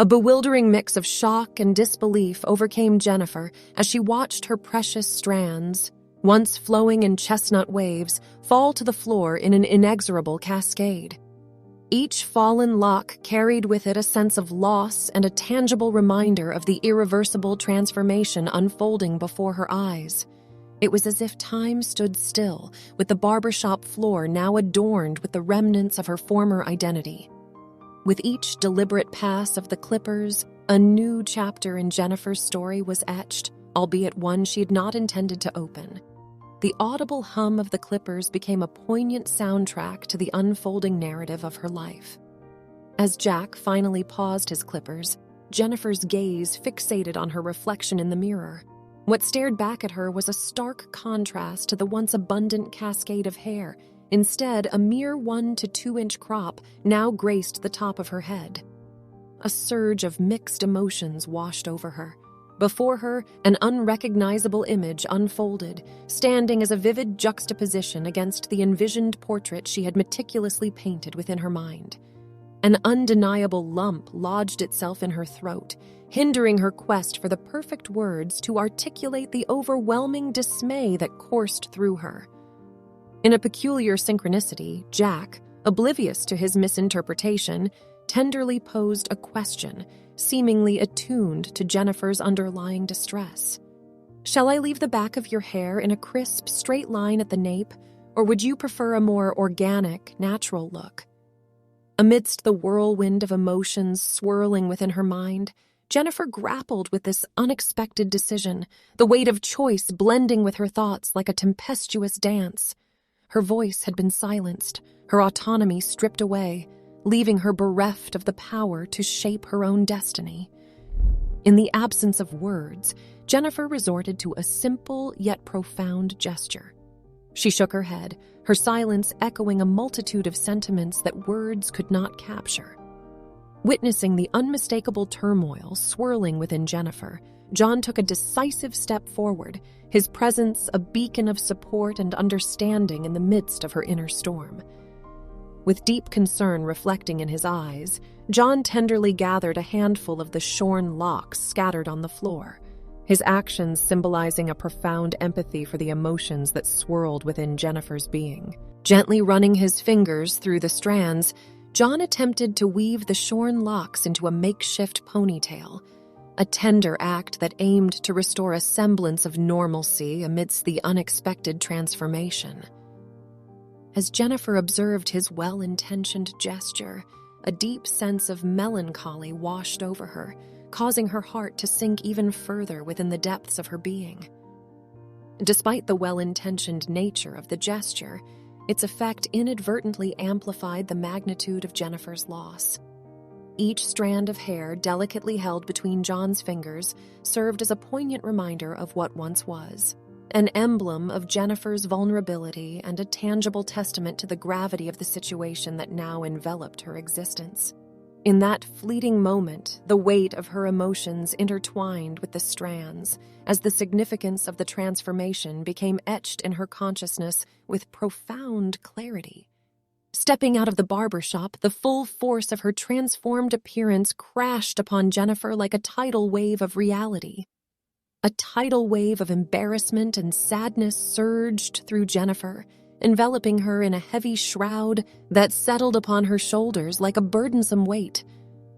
A bewildering mix of shock and disbelief overcame Jennifer as she watched her precious strands, once flowing in chestnut waves, fall to the floor in an inexorable cascade. Each fallen lock carried with it a sense of loss and a tangible reminder of the irreversible transformation unfolding before her eyes. It was as if time stood still, with the barbershop floor now adorned with the remnants of her former identity. With each deliberate pass of the clippers, a new chapter in Jennifer's story was etched, albeit one she had not intended to open. The audible hum of the clippers became a poignant soundtrack to the unfolding narrative of her life. As Jack finally paused his clippers, Jennifer's gaze fixated on her reflection in the mirror. What stared back at her was a stark contrast to the once abundant cascade of hair. Instead, a mere 1 to 2 inch crop now graced the top of her head. A surge of mixed emotions washed over her. Before her, an unrecognizable image unfolded, standing as a vivid juxtaposition against the envisioned portrait she had meticulously painted within her mind. An undeniable lump lodged itself in her throat, hindering her quest for the perfect words to articulate the overwhelming dismay that coursed through her. In a peculiar synchronicity, Jack, oblivious to his misinterpretation, tenderly posed a question, seemingly attuned to Jennifer's underlying distress. "Shall I leave the back of your hair in a crisp, straight line at the nape, or would you prefer a more organic, natural look?" Amidst the whirlwind of emotions swirling within her mind, Jennifer grappled with this unexpected decision, the weight of choice blending with her thoughts like a tempestuous dance. Her voice had been silenced, her autonomy stripped away, leaving her bereft of the power to shape her own destiny. In the absence of words, Jennifer resorted to a simple yet profound gesture. She shook her head, her silence echoing a multitude of sentiments that words could not capture. Witnessing the unmistakable turmoil swirling within Jennifer, John took a decisive step forward, his presence a beacon of support and understanding in the midst of her inner storm. With deep concern reflecting in his eyes, John tenderly gathered a handful of the shorn locks scattered on the floor, his actions symbolizing a profound empathy for the emotions that swirled within Jennifer's being. Gently running his fingers through the strands, John attempted to weave the shorn locks into a makeshift ponytail, a tender act that aimed to restore a semblance of normalcy amidst the unexpected transformation. As Jennifer observed his well-intentioned gesture, a deep sense of melancholy washed over her, causing her heart to sink even further within the depths of her being. Despite the well-intentioned nature of the gesture, its effect inadvertently amplified the magnitude of Jennifer's loss. Each strand of hair delicately held between John's fingers served as a poignant reminder of what once was, an emblem of Jennifer's vulnerability and a tangible testament to the gravity of the situation that now enveloped her existence. In that fleeting moment, the weight of her emotions intertwined with the strands, as the significance of the transformation became etched in her consciousness with profound clarity. Stepping out of the barber shop, the full force of her transformed appearance crashed upon Jennifer like a tidal wave of reality. A tidal wave of embarrassment and sadness surged through Jennifer, enveloping her in a heavy shroud that settled upon her shoulders like a burdensome weight.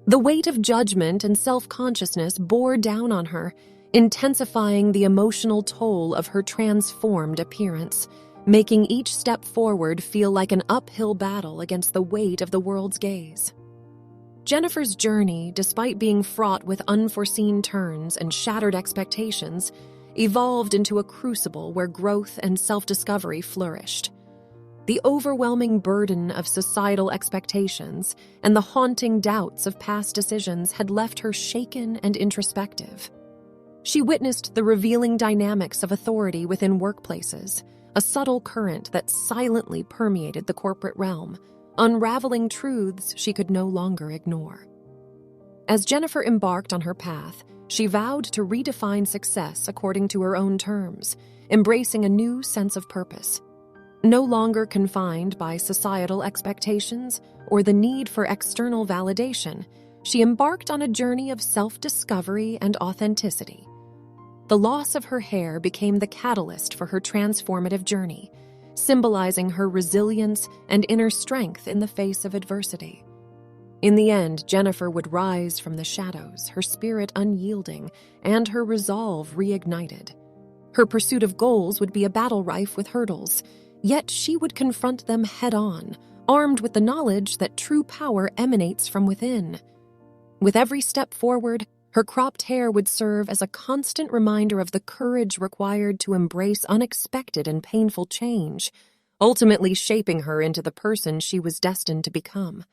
The weight of judgment and self-consciousness bore down on her, intensifying the emotional toll of her transformed appearance, making each step forward feel like an uphill battle against the weight of the world's gaze. Jennifer's journey, despite being fraught with unforeseen turns and shattered expectations, evolved into a crucible where growth and self-discovery flourished. The overwhelming burden of societal expectations and the haunting doubts of past decisions had left her shaken and introspective. She witnessed the revealing dynamics of authority within workplaces, a subtle current that silently permeated the corporate realm, unraveling truths she could no longer ignore. As Jennifer embarked on her path, she vowed to redefine success according to her own terms, embracing a new sense of purpose. No longer confined by societal expectations or the need for external validation, she embarked on a journey of self-discovery and authenticity. The loss of her hair became the catalyst for her transformative journey, symbolizing her resilience and inner strength in the face of adversity. In the end, Jennifer would rise from the shadows, her spirit unyielding and her resolve reignited. Her pursuit of goals would be a battle rife with hurdles, yet she would confront them head-on, armed with the knowledge that true power emanates from within. With every step forward, her cropped hair would serve as a constant reminder of the courage required to embrace unexpected and painful change, ultimately shaping her into the person she was destined to become.